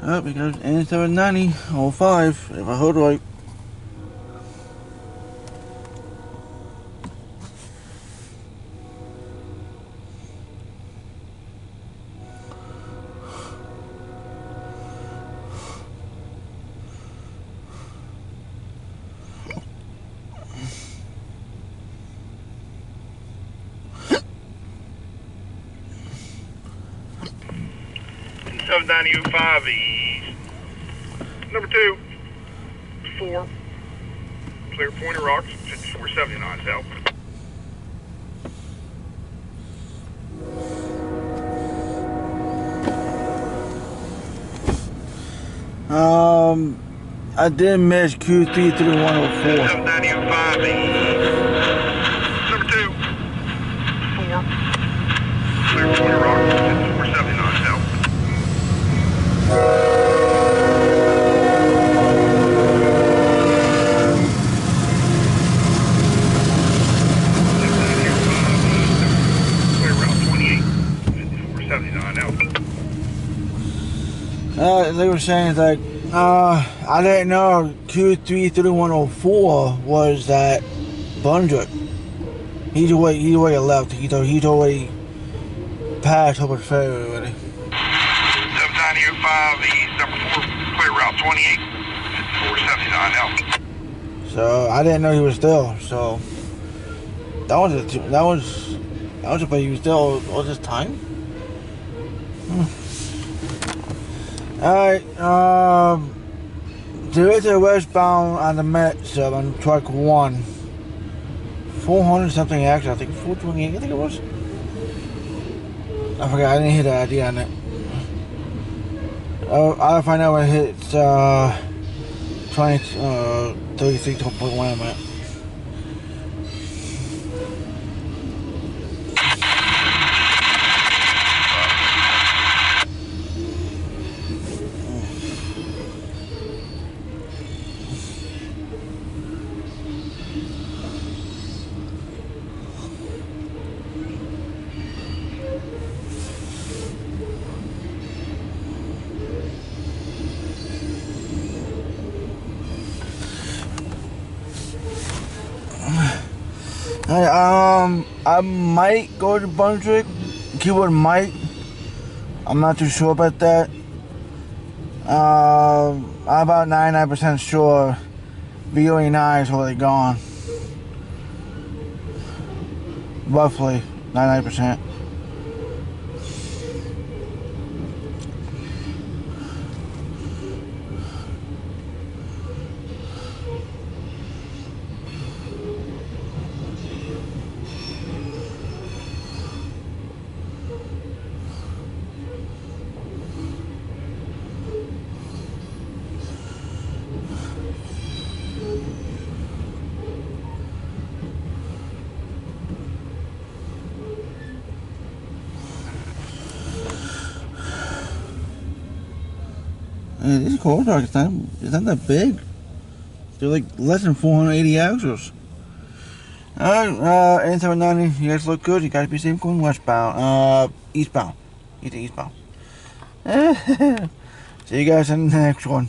Oh, we got N790-05, if I heard right. N790-05 east. Number 2, 4. Clear Pointer Rocks, 5479 south. I did miss Q33104. 790-05 east. Number 2, 4. Clear Pointer Rocks, 5479 south. Clear Route 28, 5479 out. They were saying like, I didn't know Q33104 was that Bundred. He's already left. He's already passed Hubbard Ferry already. 790-05 east, number 4, clear Route 28, 5479 out. So I didn't know he was still. So that was a place he was still all this time. Alright, there is a westbound on the Met sub on truck 1. 400 something actually, I think 428, I think it was. I forgot, I didn't hit the ID on it. I'll find out when it hits 33.1 I'm at. I might go to Brunswick. Keyword might. I'm not too sure about that. I'm about 99% sure VO89 is already gone. Roughly 99%. Yeah, these coal trucks, it's not that big. They're like less than 480 axles. Alright, N790, you guys look good. You guys be safe going westbound. Eastbound. Eastbound. See you guys in the next one.